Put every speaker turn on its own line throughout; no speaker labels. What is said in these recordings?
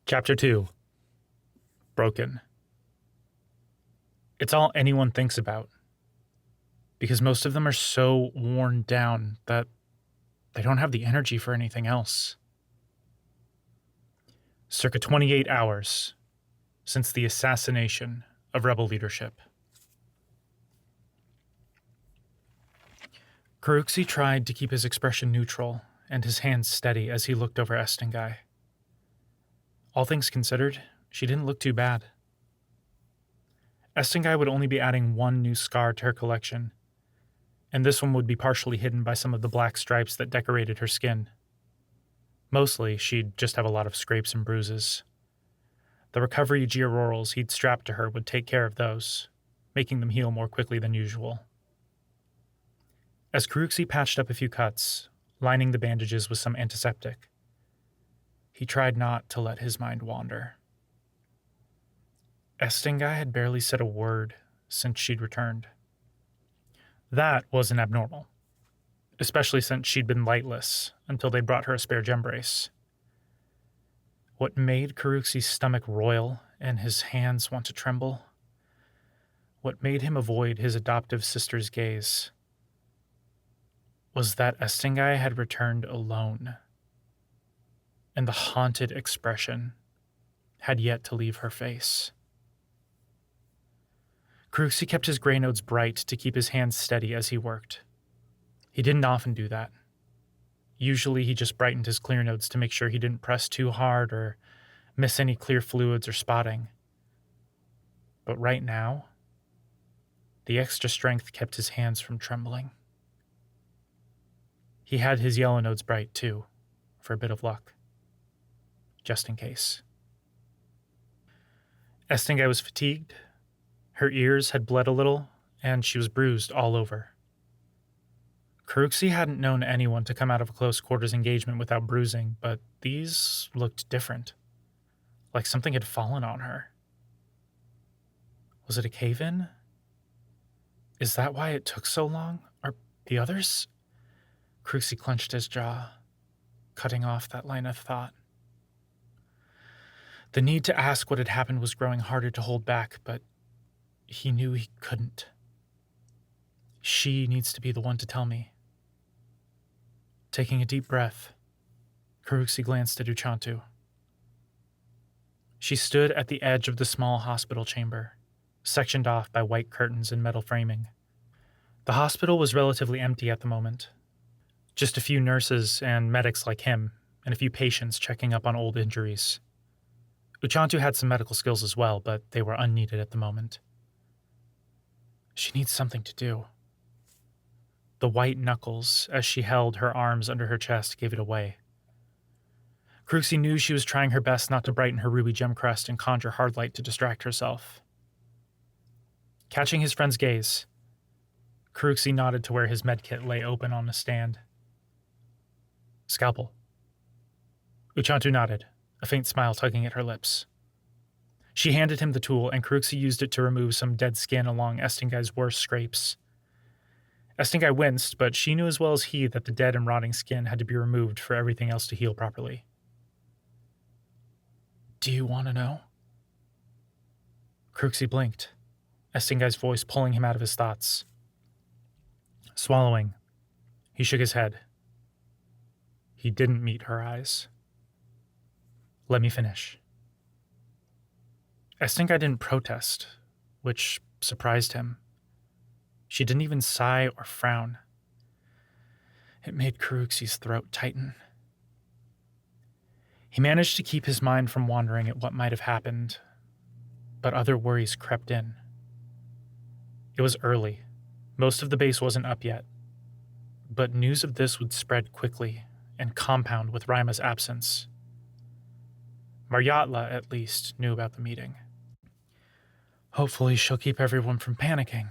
Chapter 2. Broken. It's all anyone thinks about, because most of them are so worn down that they don't have the energy for anything else. Circa 28 hours since the assassination of rebel leadership. Karuxi tried to keep his expression neutral and his hands steady as he looked over Estingai. All things considered, she didn't look too bad. Estingai would only be adding one new scar to her collection, and this one would be partially hidden by some of the black stripes that decorated her skin. Mostly, she'd just have a lot of scrapes and bruises. The recovery geororals he'd strapped to her would take care of those, making them heal more quickly than usual. As Karuxi patched up a few cuts, lining the bandages with some antiseptic, he tried not to let his mind wander. Estingai had barely said a word since she'd returned. That wasn't abnormal, especially since she'd been lightless until they brought her a spare gem brace. What made Karuxi's stomach roil and his hands want to tremble, what made him avoid his adoptive sister's gaze, was that Estingai had returned alone, and the haunted expression had yet to leave her face. Karuxi kept his gray nodes bright to keep his hands steady as he worked. He didn't often do that. Usually he just brightened his clear nodes to make sure he didn't press too hard or miss any clear fluids or spotting. But right now, the extra strength kept his hands from trembling. He had his yellow nodes bright too, for a bit of luck. Just in case. Estingai was fatigued. Her ears had bled a little, and she was bruised all over. Karuxi hadn't known anyone to come out of a close quarters engagement without bruising, but these looked different, like something had fallen on her. Was it a cave-in? Is that why it took so long? Are the others? Karuxi clenched his jaw, cutting off that line of thought. The need to ask what had happened was growing harder to hold back, but he knew he couldn't. She needs to be the one to tell me. Taking a deep breath, Karuxi glanced at Uchantu. She stood at the edge of the small hospital chamber, sectioned off by white curtains and metal framing. The hospital was relatively empty at the moment. Just a few nurses and medics like him, and a few patients checking up on old injuries. Uchantu had some medical skills as well, but they were unneeded at the moment. She needs something to do. The white knuckles, as she held her arms under her chest, gave it away. Karuxi knew she was trying her best not to brighten her ruby gem crest and conjure hard light to distract herself. Catching his friend's gaze, Karuxi nodded to where his medkit lay open on a stand. Scalpel. Uchantu nodded, a faint smile tugging at her lips. She handed him the tool, and Karuxi used it to remove some dead skin along Estingai's worst scrapes. Estingai winced, but she knew as well as he that the dead and rotting skin had to be removed for everything else to heal properly. Do you want to know? Karuxi blinked, Estingai's voice pulling him out of his thoughts. Swallowing, he shook his head. He didn't meet her eyes. Let me finish. Estingai didn't protest, which surprised him. She didn't even sigh or frown. It made Karuxi's throat tighten. He managed to keep his mind from wandering at what might have happened, but other worries crept in. It was early. Most of the base wasn't up yet, but news of this would spread quickly and compound with Raima's absence. Maryatla, at least, knew about the meeting. Hopefully she'll keep everyone from panicking.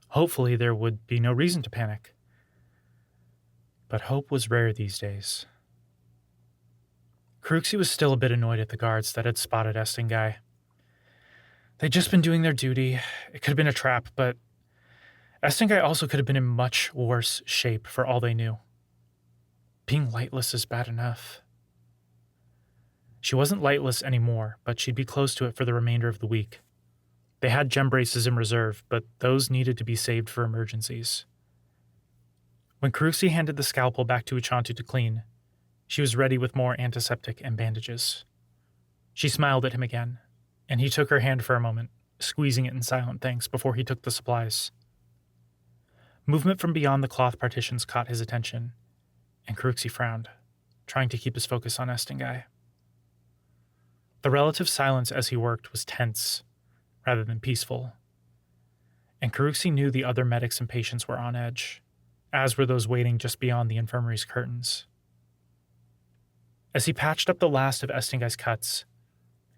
Hopefully there would be no reason to panic. But hope was rare these days. Karuxi was still a bit annoyed at the guards that had spotted Estingai. They'd just been doing their duty. It could have been a trap, but Estingai also could have been in much worse shape for all they knew. Being lightless is bad enough. She wasn't lightless anymore, but she'd be close to it for the remainder of the week. They had gem braces in reserve, but those needed to be saved for emergencies. When Karuxi handed the scalpel back to Uchantu to clean, she was ready with more antiseptic and bandages. She smiled at him again, and he took her hand for a moment, squeezing it in silent thanks before he took the supplies. Movement from beyond the cloth partitions caught his attention, and Karuxi frowned, trying to keep his focus on Estingai. The relative silence as he worked was tense, rather than peaceful, and Karuxi knew the other medics and patients were on edge, as were those waiting just beyond the infirmary's curtains. As he patched up the last of Estingai's cuts,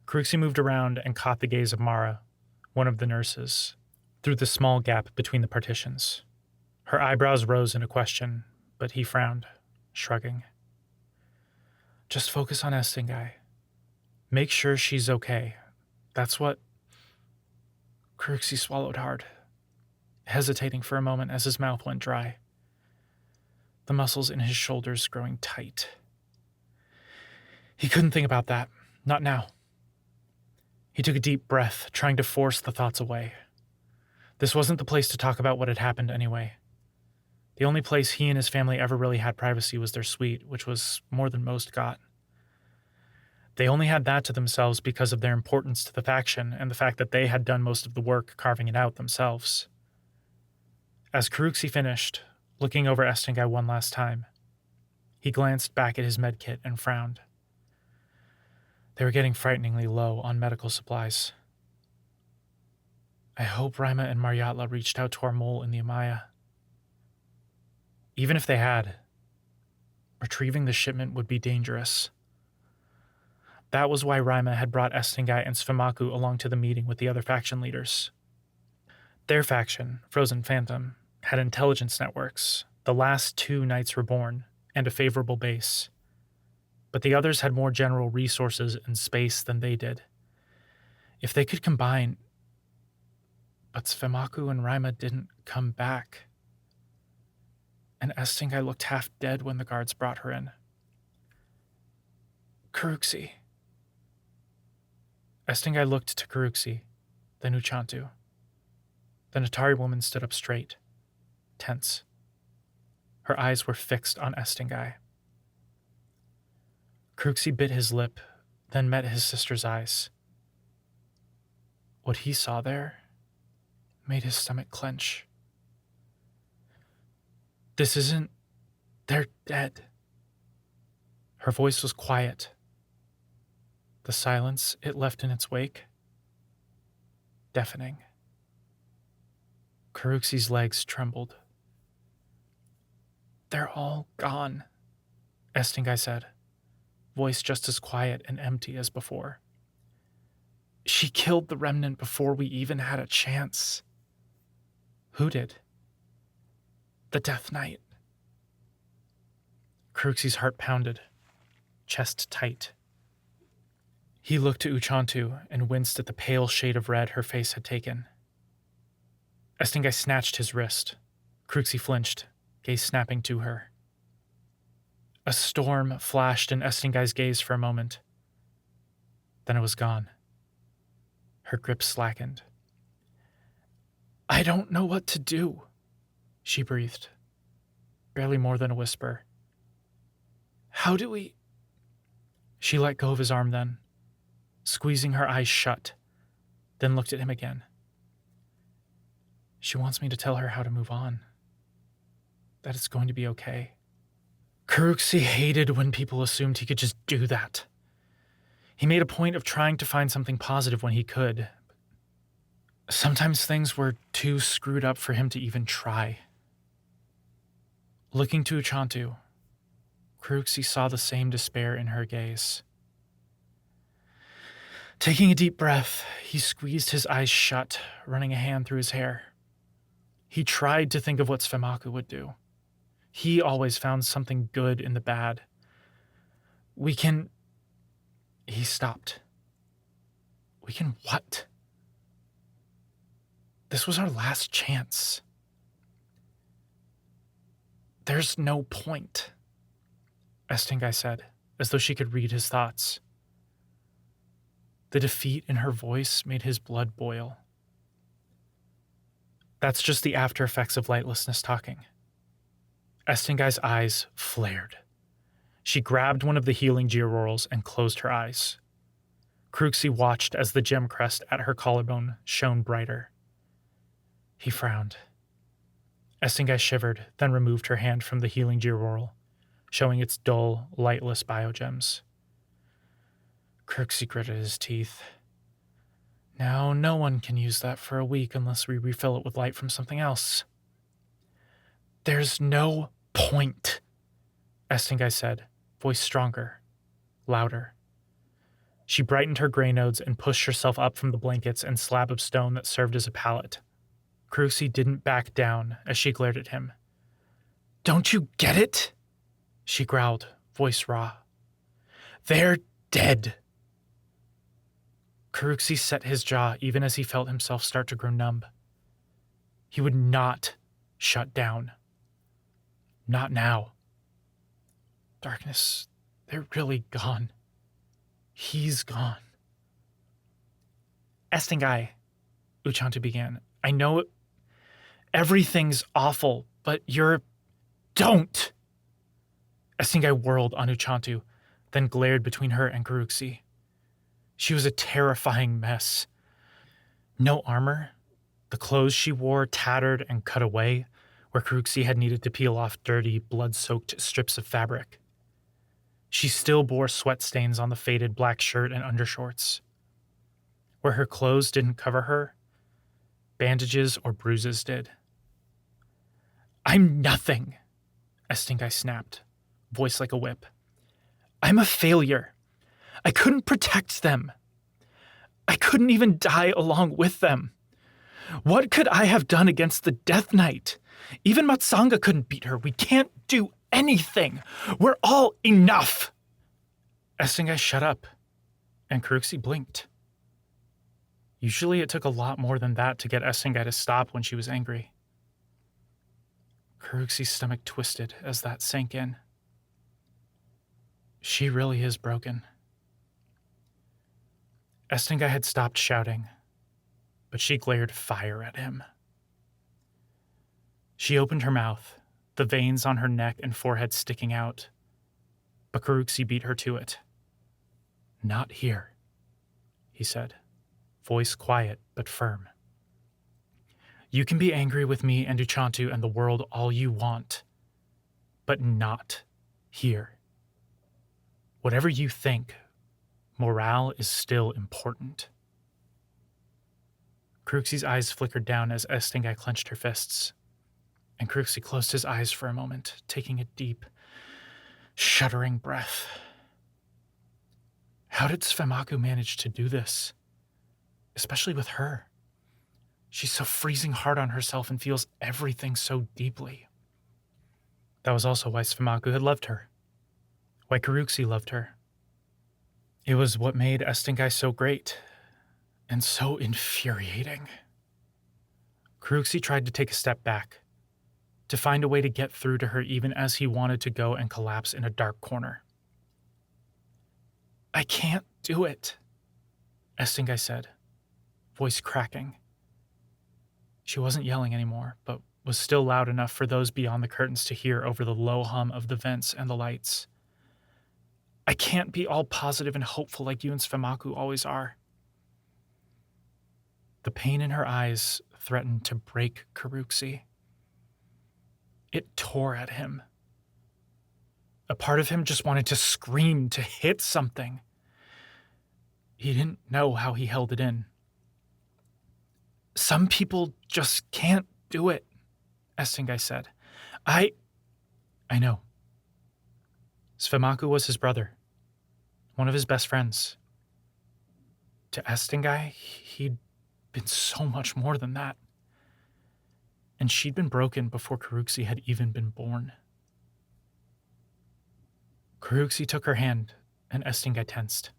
Karuxi moved around and caught the gaze of Mara, one of the nurses, through the small gap between the partitions. Her eyebrows rose in a question, but he frowned, shrugging. Just focus on Estingai. Make sure she's okay. That's what... Karuxi swallowed hard, hesitating for a moment as his mouth went dry, the muscles in his shoulders growing tight. He couldn't think about that, not now. He took a deep breath, trying to force the thoughts away. This wasn't the place to talk about what had happened anyway. The only place he and his family ever really had privacy was their suite, which was more than most got. They only had that to themselves because of their importance to the faction and the fact that they had done most of the work carving it out themselves. As Karuxi finished, looking over Estingai one last time, he glanced back at his medkit and frowned. They were getting frighteningly low on medical supplies. I hope Rima and Maryatla reached out to our mole in the Amaya. Even if they had, retrieving the shipment would be dangerous. That was why Rima had brought Estingai and Sfemaku along to the meeting with the other faction leaders. Their faction, Frozen Phantom, had intelligence networks, the last two Knights Reborn, and a favorable base. But the others had more general resources and space than they did. If they could combine... But Sfemaku and Rima didn't come back. And Estingai looked half dead when the guards brought her in. Karuxi. Estingai looked to Karuxi, then Uchantu. The Natari woman stood up straight, tense. Her eyes were fixed on Estingai. Karuxi bit his lip, then met his sister's eyes. What he saw there made his stomach clench. This isn't... They're dead. Her voice was quiet. The silence it left in its wake, deafening. Karuxi's legs trembled. They're all gone, Estingai said, voice just as quiet and empty as before. She killed the Remnant before we even had a chance. Who did? The Death Knight. Karuxi's heart pounded, chest tight. He looked to Uchantu and winced at the pale shade of red her face had taken. Estingai snatched his wrist. Karuxi flinched, gaze snapping to her. A storm flashed in Estingai's gaze for a moment. Then it was gone. Her grip slackened. I don't know what to do, she breathed, barely more than a whisper. How do we... She let go of his arm then, squeezing her eyes shut, then looked at him again. She wants me to tell her how to move on, that it's going to be okay. Karuxi hated when people assumed he could just do that. He made a point of trying to find something positive when he could. Sometimes things were too screwed up for him to even try. Looking to Uchantu, Karuxi saw the same despair in her gaze. Taking a deep breath, he squeezed his eyes shut, running a hand through his hair. He tried to think of what Sfemaku would do. He always found something good in the bad. We can... He stopped. We can what? This was our last chance. There's no point, Estingai said, as though she could read his thoughts. The defeat in her voice made his blood boil. That's just the after effects of lightlessness talking. Estingai's eyes flared. She grabbed one of the healing geororals and closed her eyes. Cruxy watched as the gem crest at her collarbone shone brighter. He frowned. Estingai shivered, then removed her hand from the healing geororal, showing its dull, lightless biogems. Cruxy gritted his teeth. Now no one can use that for a week unless we refill it with light from something else. There's no point, Estingai said, voice stronger, louder. She brightened her gray nodes and pushed herself up from the blankets and slab of stone that served as a pallet. Cruxy didn't back down as she glared at him. Don't you get it? She growled, voice raw. They're dead. Cruxy set his jaw even as he felt himself start to grow numb. He would not shut down. Not now. Darkness, they're really gone. He's gone. Estingai, Uchantu began. I know everything's awful, but you're... Don't! Estingai whirled on Uchantu, then glared between her and Cruxy. She was a terrifying mess. No armor, the clothes she wore tattered and cut away, where Cruxy had needed to peel off dirty, blood-soaked strips of fabric. She still bore sweat stains on the faded black shirt and undershorts. Where her clothes didn't cover her, bandages or bruises did. I'm nothing, Estingai snapped, voice like a whip. I'm a failure. I couldn't protect them. I couldn't even die along with them. What could I have done against the Death Knight? Even Matsanga couldn't beat her. We can't do anything. We're all enough. Estingai shut up, and Cruxy blinked. Usually it took a lot more than that to get Estingai to stop when she was angry. Cruxy's stomach twisted as that sank in. She really is broken. Estingai had stopped shouting, but she glared fire at him. She opened her mouth, the veins on her neck and forehead sticking out, but Cruxy beat her to it. Not here, he said, voice quiet but firm. You can be angry with me and Uchantu and the world all you want, but not here. Whatever you think, morale is still important. Cruxy's eyes flickered down as Estingai clenched her fists, and Cruxy closed his eyes for a moment, taking a deep, shuddering breath. How did Sfemaku manage to do this? Especially with her. She's so freezing hard on herself and feels everything so deeply. That was also why Sfemaku had loved her. Why Cruxy loved her. It was what made Estingai so great, and so infuriating. Cruxy tried to take a step back, to find a way to get through to her even as he wanted to go and collapse in a dark corner. I can't do it, Estingai said, voice cracking. She wasn't yelling anymore, but was still loud enough for those beyond the curtains to hear over the low hum of the vents and the lights. I can't be all positive and hopeful like you and Sfemaku always are. The pain in her eyes threatened to break Cruxy. It tore at him. A part of him just wanted to scream, to hit something. He didn't know how he held it in. Some people just can't do it, Estingai said. I know. Sfemaku was his brother, one of his best friends. To Estingai, he'd been so much more than that. And she'd been broken before Cruxy had even been born. Cruxy took her hand, and Estingai tensed.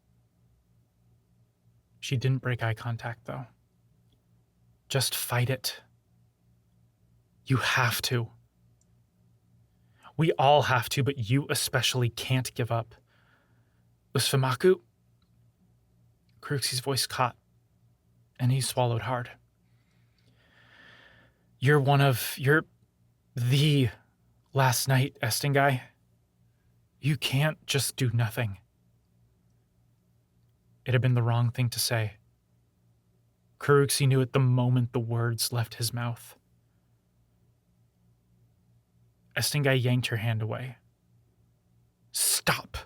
She didn't break eye contact, though. Just fight it. You have to. We all have to, but you especially can't give up. With Sfemaku, Karuxi's voice caught, and he swallowed hard. You're the last night, Estingai. You can't just do nothing. It had been the wrong thing to say. Karuxi knew it the moment the words left his mouth. Estingai yanked her hand away. Stop.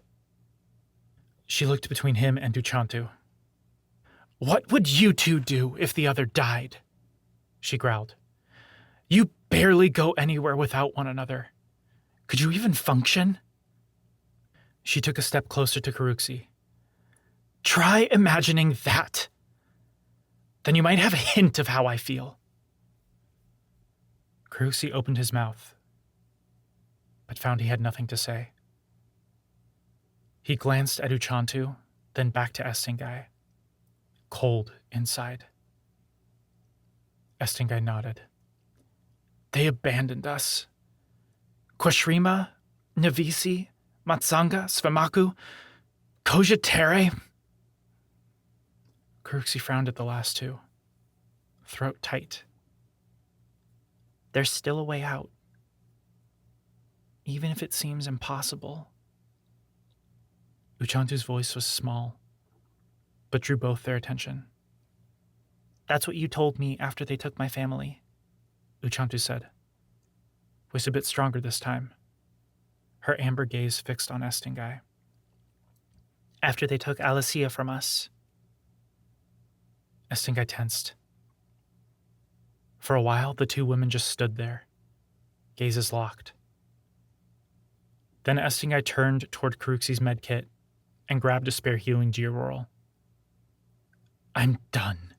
She looked between him and Uchantu. What would you two do if the other died? She growled. You barely go anywhere without one another. Could you even function? She took a step closer to Karuxi. Try imagining that. Then you might have a hint of how I feel. Karuxi opened his mouth, but found he had nothing to say. He glanced at Uchantu, then back to Estingai, cold inside. Estingai nodded. They abandoned us. Kwashrima, Navisi, Matsanga, Svamaku, Kojatere. Karuxi frowned at the last two, throat tight. There's still a way out, even if it seems impossible. Uchantu's voice was small, but drew both their attention. That's what you told me after they took my family, Uchantu said, voice a bit stronger this time, her amber gaze fixed on Estingai. After they took Alicia from us. Estingai tensed. For a while, the two women just stood there, gazes locked. Then Estingai turned toward Karuxi's medkit and grabbed a spare healing georoll. I'm done.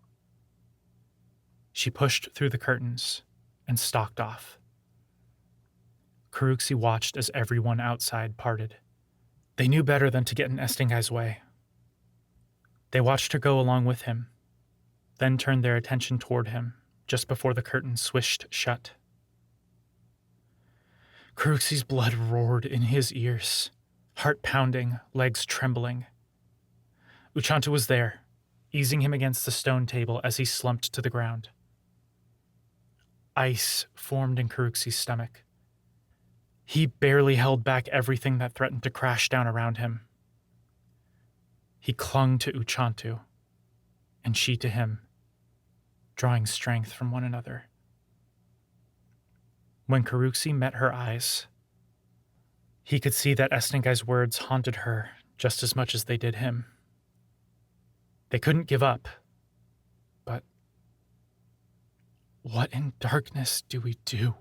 She pushed through the curtains and stalked off. Karuxi watched as everyone outside parted. They knew better than to get in Estingai's way. They watched her go along with him, then turned their attention toward him just before the curtain swished shut. Karuxi's blood roared in his ears, heart pounding, legs trembling. Uchantu was there, easing him against the stone table as he slumped to the ground. Ice formed in Karuxi's stomach. He barely held back everything that threatened to crash down around him. He clung to Uchantu, and she to him, drawing strength from one another. When Karuxi met her eyes, he could see that Estingai's words haunted her just as much as they did him. They couldn't give up, but what in darkness do we do?